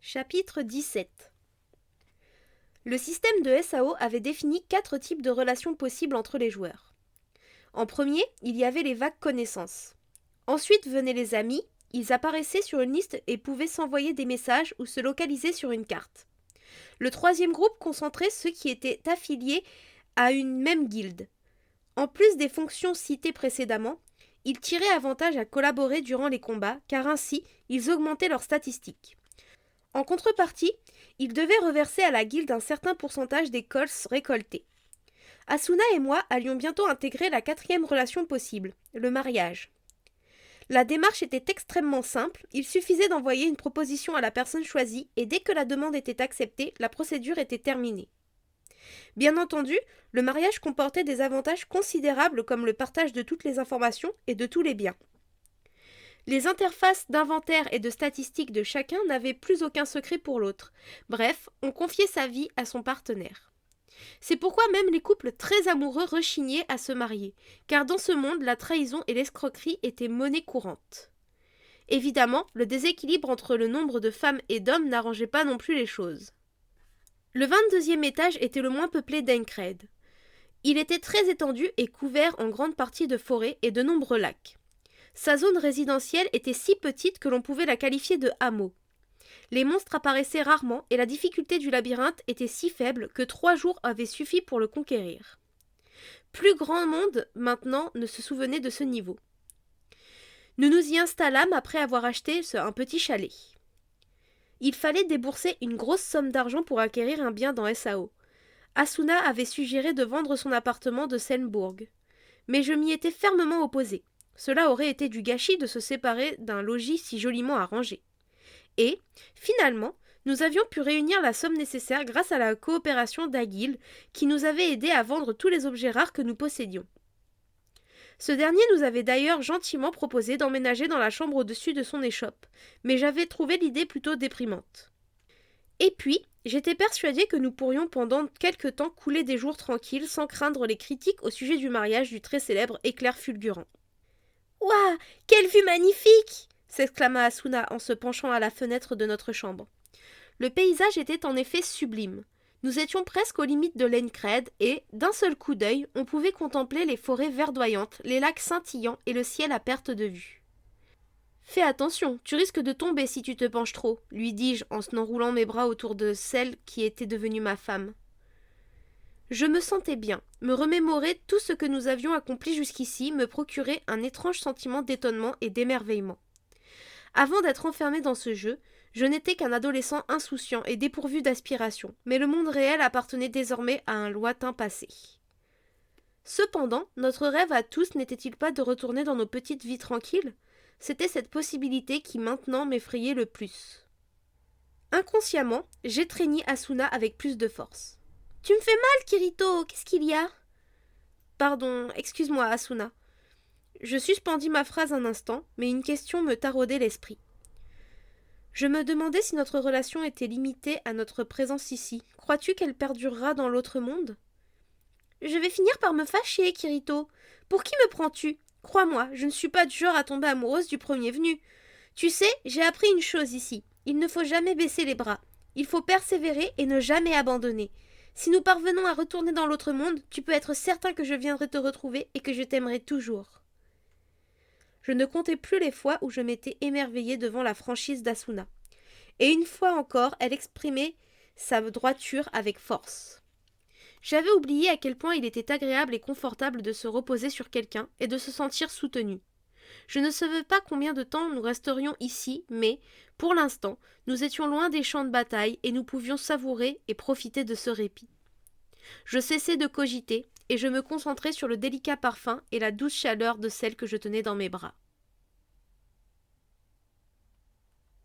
Chapitre 17. Le système de SAO avait défini 4 types de relations possibles entre les joueurs. En premier, il y avait les vagues connaissances. Ensuite venaient les amis, ils apparaissaient sur une liste et pouvaient s'envoyer des messages ou se localiser sur une carte. Le troisième groupe concentrait ceux qui étaient affiliés à une même guilde. En plus des fonctions citées précédemment, ils tiraient avantage à collaborer durant les combats, car ainsi, ils augmentaient leurs statistiques. En contrepartie, ils devaient reverser à la guilde un certain pourcentage des cols récoltés. Asuna et moi allions bientôt intégrer la 4e relation possible, le mariage. La démarche était extrêmement simple, il suffisait d'envoyer une proposition à la personne choisie et dès que la demande était acceptée, la procédure était terminée. Bien entendu, le mariage comportait des avantages considérables comme le partage de toutes les informations et de tous les biens. Les interfaces d'inventaire et de statistiques de chacun n'avaient plus aucun secret pour l'autre. Bref, on confiait sa vie à son partenaire. C'est pourquoi même les couples très amoureux rechignaient à se marier, car dans ce monde, la trahison et l'escroquerie étaient monnaie courante. Évidemment, le déséquilibre entre le nombre de femmes et d'hommes n'arrangeait pas non plus les choses. Le 22e étage était le moins peuplé d'Aincred. Il était très étendu et couvert en grande partie de forêts et de nombreux lacs. Sa zone résidentielle était si petite que l'on pouvait la qualifier de hameau. Les monstres apparaissaient rarement et la difficulté du labyrinthe était si faible que 3 jours avaient suffi pour le conquérir. Plus grand monde, maintenant, ne se souvenait de ce niveau. Nous nous y installâmes après avoir acheté un petit chalet. Il fallait débourser une grosse somme d'argent pour acquérir un bien dans SAO. Asuna avait suggéré de vendre son appartement de Selmbourg. Mais je m'y étais fermement opposée. Cela aurait été du gâchis de se séparer d'un logis si joliment arrangé. Et, finalement, nous avions pu réunir la somme nécessaire grâce à la coopération d'Agil, qui nous avait aidés à vendre tous les objets rares que nous possédions. Ce dernier nous avait d'ailleurs gentiment proposé d'emménager dans la chambre au-dessus de son échoppe, mais j'avais trouvé l'idée plutôt déprimante. Et puis, j'étais persuadée que nous pourrions pendant quelque temps couler des jours tranquilles sans craindre les critiques au sujet du mariage du très célèbre éclair fulgurant. « Ouah, quelle vue magnifique !» s'exclama Asuna en se penchant à la fenêtre de notre chambre. Le paysage était en effet sublime. Nous étions presque aux limites de l'Aincred et, d'un seul coup d'œil, on pouvait contempler les forêts verdoyantes, les lacs scintillants et le ciel à perte de vue. « Fais attention, tu risques de tomber si tu te penches trop, lui dis-je en enroulant mes bras autour de celle qui était devenue ma femme. Je me sentais bien. Me remémorer tout ce que nous avions accompli jusqu'ici me procurait un étrange sentiment d'étonnement et d'émerveillement. Avant d'être enfermé dans ce jeu, je n'étais qu'un adolescent insouciant et dépourvu d'aspiration, mais le monde réel appartenait désormais à un lointain passé. Cependant, notre rêve à tous n'était-il pas de retourner dans nos petites vies tranquilles ? C'était cette possibilité qui maintenant m'effrayait le plus. Inconsciemment, j'étreignis Asuna avec plus de force. « Tu me fais mal, Kirito, qu'est-ce qu'il y a ?»« Pardon, excuse-moi, Asuna. » Je suspendis ma phrase un instant, mais une question me taraudait l'esprit. Je me demandais si notre relation était limitée à notre présence ici. Crois-tu qu'elle perdurera dans l'autre monde ? Je vais finir par me fâcher, Kirito. Pour qui me prends-tu ? Crois-moi, je ne suis pas du genre à tomber amoureuse du premier venu. Tu sais, j'ai appris une chose ici. Il ne faut jamais baisser les bras. Il faut persévérer et ne jamais abandonner. Si nous parvenons à retourner dans l'autre monde, tu peux être certain que je viendrai te retrouver et que je t'aimerai toujours. Je ne comptais plus les fois où je m'étais émerveillée devant la franchise d'Asuna. Et une fois encore, elle exprimait sa droiture avec force. J'avais oublié à quel point il était agréable et confortable de se reposer sur quelqu'un et de se sentir soutenu. Je ne savais pas combien de temps nous resterions ici, mais, pour l'instant, nous étions loin des champs de bataille et nous pouvions savourer et profiter de ce répit. Je cessai de cogiter et je me concentrai sur le délicat parfum et la douce chaleur de celle que je tenais dans mes bras.